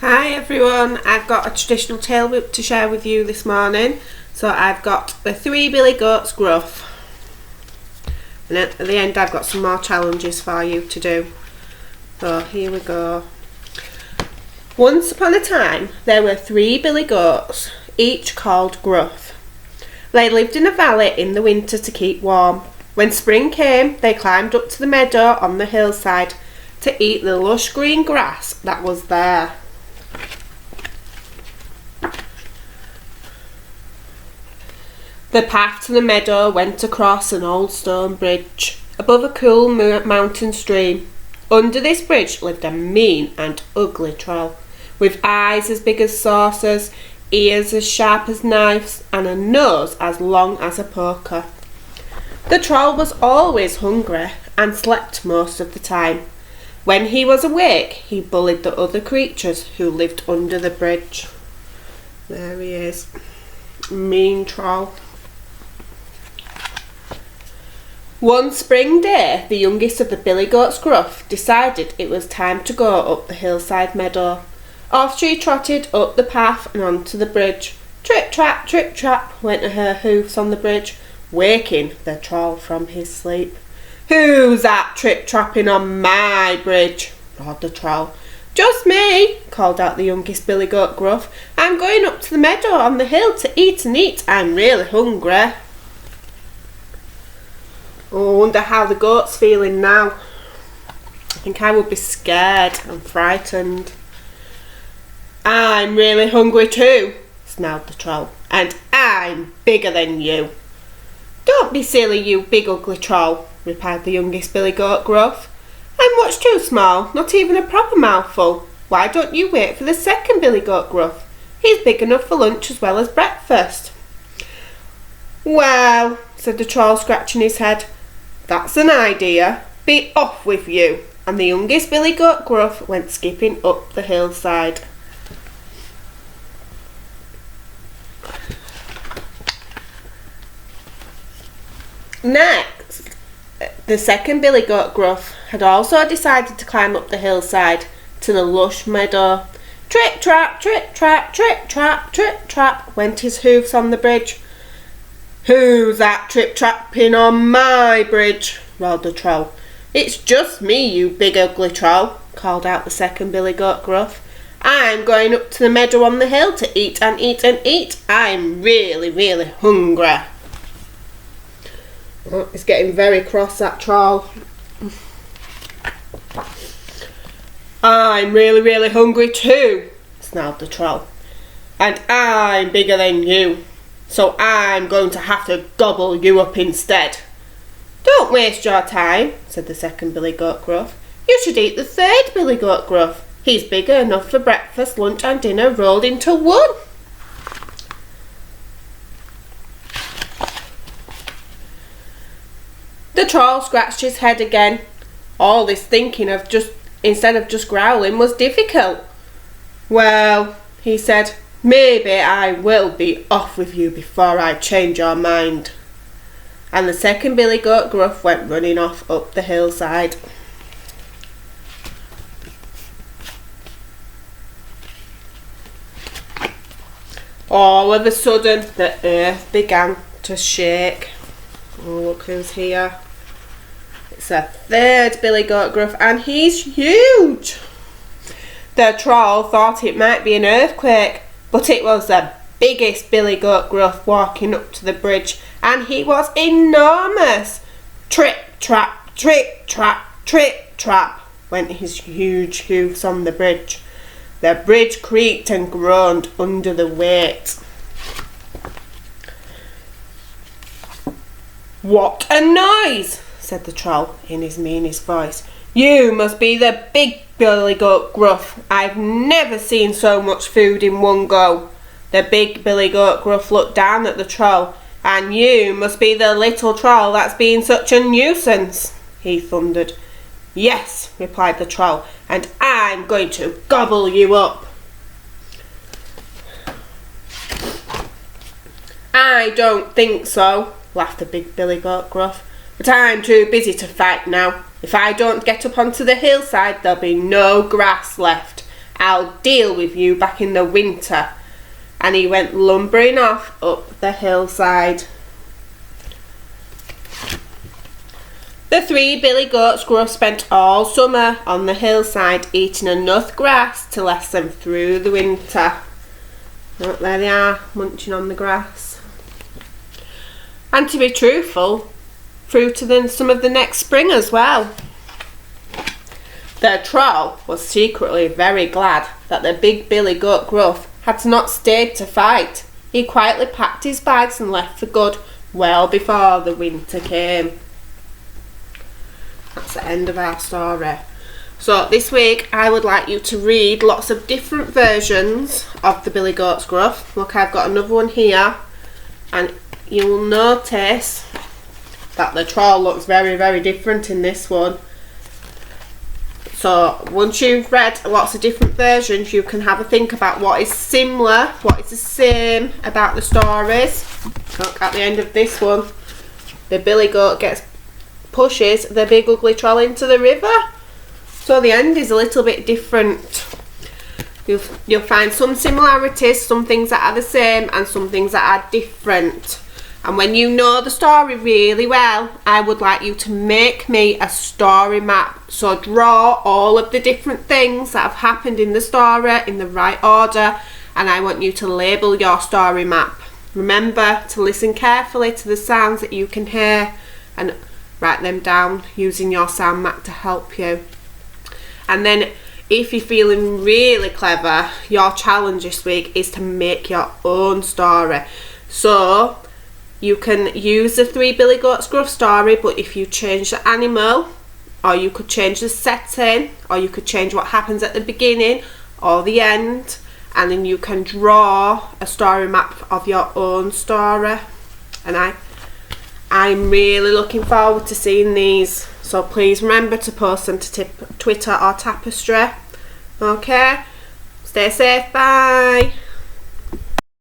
Hi everyone, I've got a traditional tale to share with you this morning. So I've got the three billy goats Gruff, and at the end I've got some more challenges for you to do. So here we go. Once upon a time there were three billy goats, each called Gruff. They lived in a valley in the winter to keep warm. When spring came they climbed up to the meadow on the hillside to eat the lush green grass that was there. The path to the meadow went across an old stone bridge, above a cool mountain stream. Under this bridge lived a mean and ugly troll, with eyes as big as saucers, ears as sharp as knives, and a nose as long as a poker. The troll was always hungry and slept most of the time. When he was awake, he bullied the other creatures who lived under the bridge. There he is, mean troll. One spring day, the youngest of the billy goats Gruff decided it was time to go up the hillside meadow. Off she trotted up the path and onto the bridge. Trip trap, went her hoofs on the bridge, waking the troll from his sleep. "Who's that trip-trapping on my bridge?" roared the troll. "Just me," called out the youngest billy goat Gruff. "I'm going up to the meadow on the hill to eat and eat. I'm really hungry." Oh, I wonder how the goat's feeling now. I think I would be scared and frightened. "I'm really hungry too," snarled the troll, "and I'm bigger than you." "Don't be silly, you big ugly troll," replied the youngest billy goat Gruff. "I'm much too small, not even a proper mouthful. Why don't you wait for the second billy goat Gruff? He's big enough for lunch as well as breakfast." "Well," said the troll, scratching his head, "that's an idea. Be off with you." And the youngest billy goat Gruff went skipping up the hillside. Next, the second billy goat Gruff had also decided to climb up the hillside to the lush meadow. Trip trap, went his hoofs on the bridge. "Who's that trip-trapping on my bridge?" roared the troll. "It's just me, you big ugly troll," called out the second billy goat Gruff. "I'm going up to the meadow on the hill to eat and eat and eat. I'm really, really hungry." Oh, he's getting very cross, that troll. "I'm really, really hungry too," snarled the troll. "And I'm bigger than you, so I'm going to have to gobble you up instead." "Don't waste your time," said the second billy goat Gruff. "You should eat the third billy goat Gruff. He's bigger enough for breakfast, lunch and dinner rolled into one." The troll scratched his head again. All this thinking of instead of just growling was difficult. "Well," he said, "maybe I will be off with you before I change your mind." And the second billy goat Gruff went running off up the hillside. All of a sudden the earth began to shake. Oh, look who's here. It's a third billy goat Gruff, and he's huge. The troll thought it might be an earthquake, but it was the biggest billy goat Gruff walking up to the bridge, and he was enormous. Trip trap, went his huge hoofs on the bridge. The bridge creaked and groaned under the weight. "What a noise!" said the troll in his meanest voice. "You must be the big billy goat Gruff. I've never seen so much food in one go." The big billy goat Gruff looked down at the troll. "And you must be the little troll that's being such a nuisance," he thundered. "Yes," replied the troll, "and I'm going to gobble you up." "I don't think so," laughed the big billy goat Gruff, "but I'm too busy to fight now. If I don't get up onto the hillside, there'll be no grass left. I'll deal with you back in the winter. And he went lumbering off up the hillside. The three billy goats Gruff spent all summer on the hillside eating enough grass to last them through the winter. Oh, there they are, munching on the grass. And to be truthful, through to some of the next spring as well. The troll was secretly very glad that the big billy goat Gruff had not stayed to fight. He quietly packed his bags and left for good well before the winter came. That's the end of our story. So this week I would like you to read lots of different versions of the Billy Goat's Gruff. Look, I've got another one here, and you will notice that the troll looks very, very different in this one. So once you've read lots of different versions, you can have a think about what is similar, what is the same about the stories. Look, at the end of this one, the billy goat pushes the big ugly troll into the river. So the end is a little bit different. You'll find some similarities, some things that are the same and some things that are different. And when you know the story really well, I would like you to make me a story map. So draw all of the different things that have happened in the story in the right order, and I want you to label your story map. Remember to listen carefully to the sounds that you can hear and write them down using your sound map to help you. And then if you're feeling really clever, your challenge this week is to make your own story. So you can use the three billy goats Gruff story, but if you change the animal, or you could change the setting, or you could change what happens at the beginning or the end, and then you can draw a story map of your own story. And I'm really looking forward to seeing these, so please remember to post them to Twitter or Tapestry. Okay, stay safe, bye.